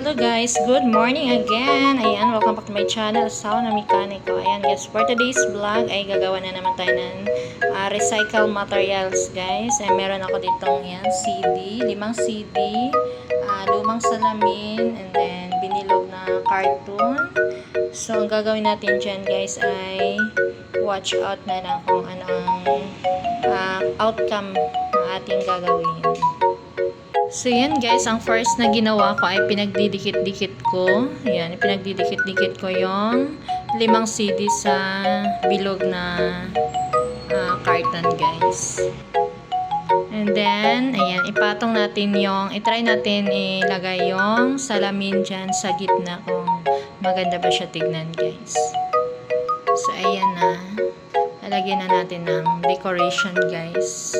Hello guys, good morning again. Ayan, welcome back to my channel, Sauna Mekaniko. Ayan guys, for today's vlog ay gagawa na naman tayo ng recycle materials guys. Ay meron ako ditong yan, CD, 5 CD, lumang salamin, and then binilog na cartoon. So ang gagawin natin dyan guys ay watch out na lang kung ano ang outcome ng ating gagawin. So, yan guys, ang first na ginawa ko ay pinagdidikit-dikit ko. Ayan, pinagdidikit-dikit ko yung 5 CD sa bilog na carton guys. And then, ayan, ipatong natin itry natin ilagay yung salamin dyan sa gitna kung maganda ba siya tignan guys. So, ayan na. Lalagyan na natin ng decoration guys.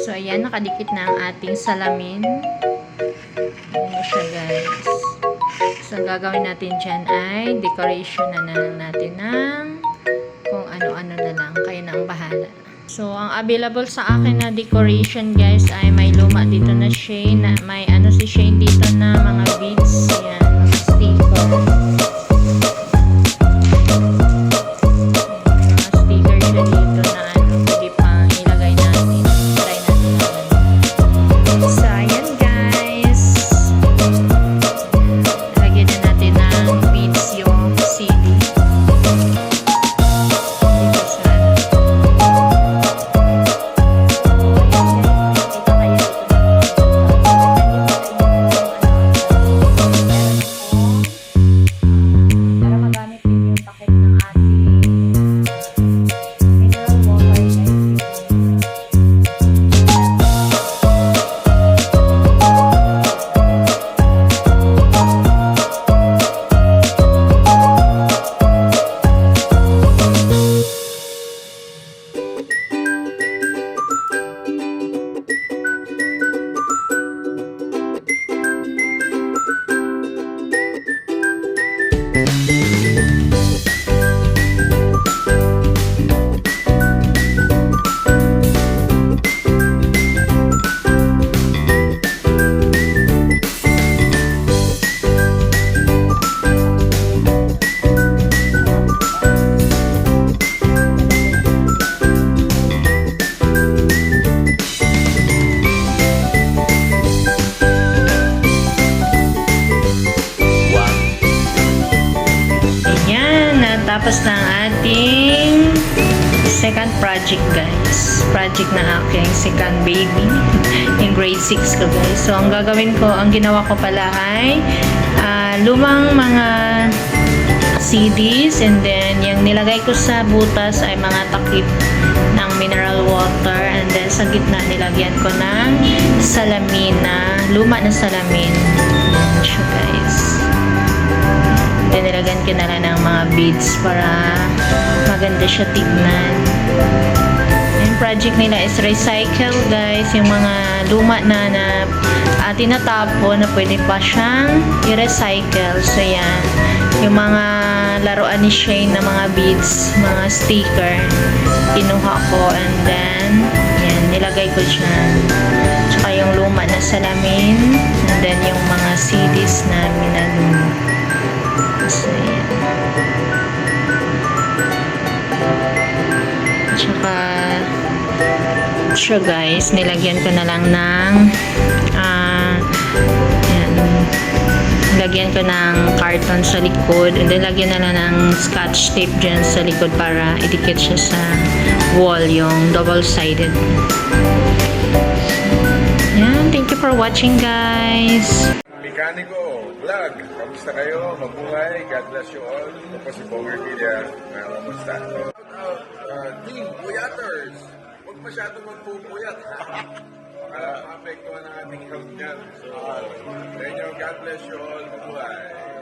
So, ayan, nakadikit na ang ating salamin. Ano siya, guys. So, ang gagawin natin dyan ay decoration na lang natin ng kung ano-ano na lang. Kayo na ang bahala. So, ang available sa akin na decoration, guys, ay may luma dito na shade. May si shade dito na mga beads. Ayan, mga sticker. Tapos na ang ating second project guys. Project na aking second baby. In grade 6 ko guys. So ang gagawin ko, ang ginawa ko pala ay lumang mga CDs, and then yung nilagay ko sa butas ay mga takip ng mineral water, and then sa gitna nilagyan ko ng salamin na luma na salamin. Yan siya guys. Nilagyan ko na lang ng mga beads para maganda siya tignan. Yung project nila is recycle guys. Yung mga luma na tinatapon na pwede pa siyang i-recycle. So yan. Yung mga laruan ni Shane na mga beads, mga sticker, kinuha ko, and then yan, nilagay ko dyan. Tsaka yung luma na salamin, and then yung mga CDs na minaluma. So, yan. Tsaka siya guys, nilagyan ko na lang ng lagyan ko ng carton sa likod, and then lagyan na lang ng scotch tape dyan sa likod para idikit siya sa wall, yung double-sided. Yan, thank you for watching guys. Mekaniko Vlog, kamusta kayo? Mabuhay, God bless you all. Ito po si Bonger Villa. Kamusta? Team Puyaters, huwag masyado magpupuyat. Maapektuhan ang ating health dyan. So, God bless you all. Mabuhay.